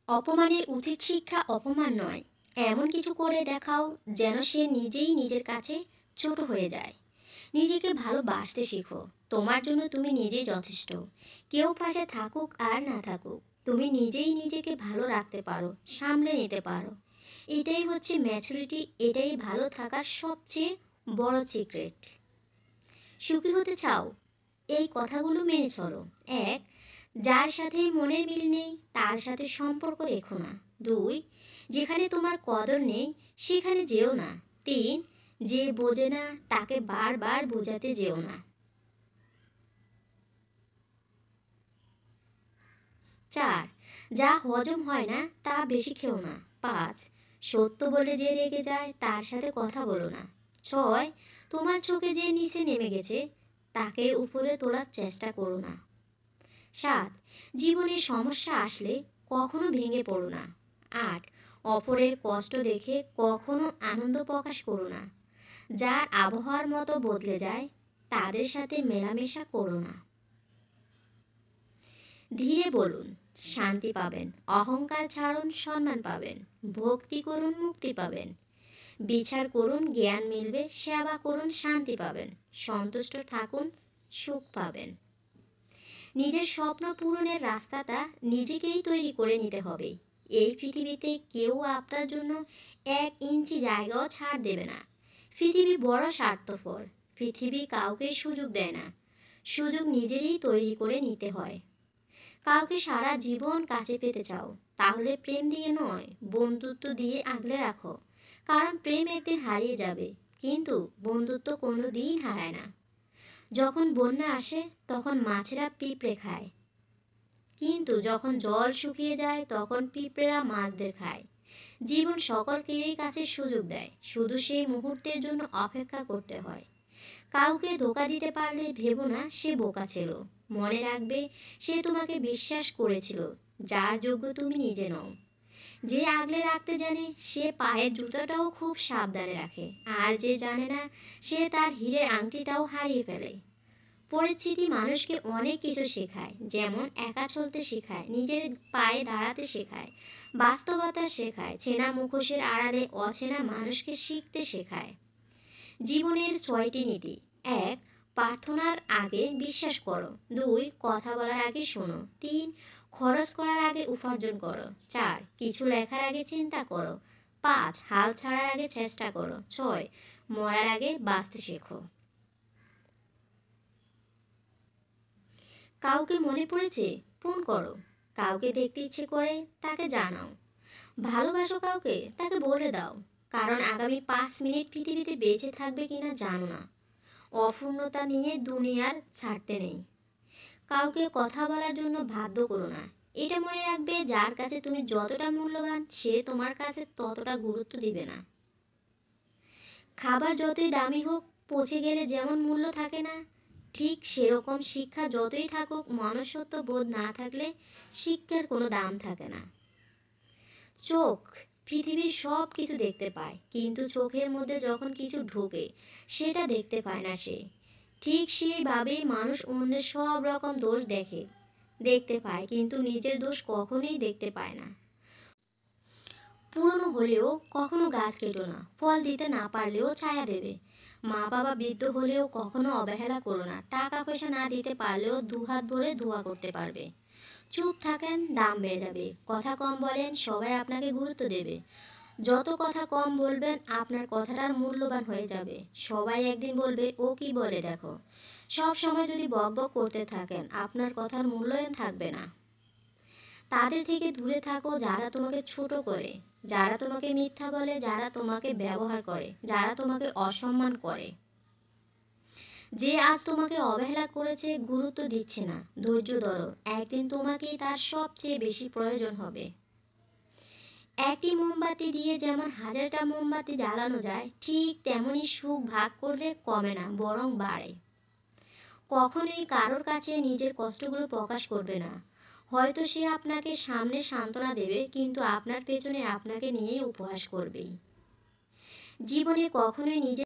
অপমানের উচিত শিক্ষা অপমান নয়, এমন কিছু করে দেখাও যেন সে নিজেই নিজের কাছে ছোট হয়ে যায়। নিজেকে ভালোবাসতে শিখো। তোমার জন্য তুমি নিজেই যথেষ্ট। কেউ পাশে থাকুক আর না থাকুক, তুমি নিজেই নিজেকে ভালো রাখতে পারো, সামলে নিতে পারো। এটাই হচ্ছে ম্যাচুরিটি, এটাই ভালো থাকার সবচেয়ে বড় সিক্রেট। সুখী হতে চাও, এই কথাগুলো মেনে চলো। এক, যার সাথে মনের মিল নেই তার সাথে সম্পর্ক রেখো না। দুই, যেখানে তোমার কদর নেই সেখানে যেও না। তিন, যে বোঝে না তাকে বারবার বোঝাতে যেও না। চার, যা হজম হয় না তা বেশি খেও না। পাঁচ, সত্য বলে যে রেগে যায় তার সাথে কথা বলো না। ছয়, তোমার চোখে যে নিচে নেমে গেছে তাকে উপরে তোলার চেষ্টা করো না। সাত, জীবনে সমস্যা আসলে কখনো ভেঙে পড়ো না। আট, অপরের কষ্ট দেখে কখনো আনন্দ প্রকাশ করো না। যার আবহাওয়ার মতো বদলে যায় তাদের সাথে মেলামেশা করো না। ধীরে বলুন, শান্তি পাবেন। অহংকার ছাড়ুন, সম্মান পাবেন। ভক্তি করুন, মুক্তি পাবেন। বিচার করুন, জ্ঞান মিলবে। সেবা করুন, শান্তি পাবেন। সন্তুষ্ট থাকুন, সুখ পাবেন। নিজের স্বপ্ন পূরণের রাস্তাটা নিজেকেই তৈরি করে নিতে হবে। এই পৃথিবীতে কেউ আপনার জন্য 1 ইঞ্চি জায়গাও ছাড় দেবে না। পৃথিবী বড় স্বার্থপর। পৃথিবী কাউকে সুযোগ দেয় না, সুযোগ নিজেরই তৈরি করে নিতে হয়। কাউকে সারা জীবন কাছে পেতে চাও, তাহলে প্রেম দিয়ে নয়, বন্ধুত্ব দিয়ে আগলে রাখো। কারণ প্রেম একদিন হারিয়ে যাবে, কিন্তু বন্ধুত্ব কোনো দিন হারায় না। যখন বন্যা আসে তখন মাছেরা পিঁপড়ে খায়, কিন্তু যখন জল শুকিয়ে যায় তখন পিঁপড়েরা মাছদের খায়। জীবন সকলকেই কাছে সুযোগ দেয়, শুধু সেই মুহূর্তের জন্য অপেক্ষা করতে হয়। কাউকে ধোকা দিতে পারলে ভেবো না সে বোকা ছিল। মনে রাখবে সে তোমাকে বিশ্বাস করেছিল যার যোগ্য তুমি নিজে নও। যে আগলে রাখতে জানে সে পায়ের জুতাটাও খুব সাবধানে রাখে, আর যে জানে না সে তার হীরের আংটিটাও হারিয়ে ফেলে। পরিচিতি মানুষকে অনেক কিছু শেখায়, যেমন একা চলতে শেখায়, নিজের পায়ে দাঁড়াতে শেখায়, বাস্তবতা শেখায়, চেনা মুখোশের আড়ালে অচেনা মানুষকে শিখতে শেখায়। জীবনের 6টি নীতি। 1, প্রার্থনার আগে বিশ্বাস করো। 2, কথা বলার আগে শোনো। 3, খরচ করার আগে উপার্জন করো। 4, কিছু লেখার আগে চিন্তা করো। 5, হাল ছাড়ার আগে চেষ্টা করো। 6, মরার আগে বাঁচতে শেখো। কাউকে মনে পড়েছে, ফোন করো। কাউকে দেখতে ইচ্ছে করে, তাকে জানাও। ভালোবাসো কাউকে, তাকে বলে দাও। কারণ আগামী 5 মিনিট পৃথিবীতে বেঁচে থাকবে কিনা জানো না। অপূর্ণতা নিয়ে দুনিয়ার ছাড়তে নেই। কাউকে কথা বলার জন্য বাধ্য করো না। এটা মনে রাখবে, যার কাছে তুমি যতটা মূল্যবান সে তোমার কাছে ততটা গুরুত্ব দিবে না। খাবার যতই দামি হোক, পচে গেলে যেমন মূল্য থাকে না, ঠিক সেরকম শিক্ষা যতই থাকুক, মনুষ্যত্ব বোধ না থাকলে শিক্ষার কোনো দাম থাকে না। চোখ পৃথিবীর সব কিছু দেখতে পায়, কিন্তু চোখের মধ্যে যখন কিছু ঢোকে সেটা দেখতে পায় না সে। ঠিক সেইভাবেই মানুষ অন্যের সব রকম দোষ দেখতে পায়, কিন্তু নিজের দোষ কখনোই দেখতে পায় না। পুরনো হলেও কখনো গাছ কেটো না, ফল দিতে না পারলেও ছায়া দেবে। মা বাবা বৃদ্ধ হলেও কখনো অবহেলা করো না, টাকা পয়সা না দিতে পারলেও দুহাত ভরে দোয়া করতে পারবে। চুপ থাকেন, দাম বেড়ে যাবে। কথা কম বলেন, সবাই আপনাকে গুরুত্ব দেবে। যত কথা কম বলবেন আপনার কথাটার মূল্যবান হয়ে যাবে। সবাই একদিন বলবে ও কি বলে দেখো। সব সময় যদি বকবক করতে থাকেন আপনার কথার মূল্যায়ন থাকবে না। তাদের থেকে দূরে থাকো যারা তোমাকে ছোট করে, যারা তোমাকে মিথ্যা বলে, যারা তোমাকে ব্যবহার করে, যারা তোমাকে অসম্মান করে। যে আজ তোমাকে অবহেলা করেছে, গুরুত্ব দিচ্ছে না, ধৈর্য ধরো। একদিন তোমাকেই তার সবচেয়ে বেশি প্রয়োজন হবে। একটি মোমবাতি দিয়ে যেমন 1000টা মোমবাতি জ্বালানো যায়, ঠিক তেমনি সুখ ভাগ করলে কমে না, বরং বাড়ে। কখনোই কারোর কাছে নিজের কষ্টগুলো প্রকাশ করবে না। হয়তো সে আপনাকে সামনে সান্ত্বনা দেবে, কিন্তু আপনার পেছনে আপনাকে নিয়েই উপহাস করবেই। জীবনে কখনোই নিজের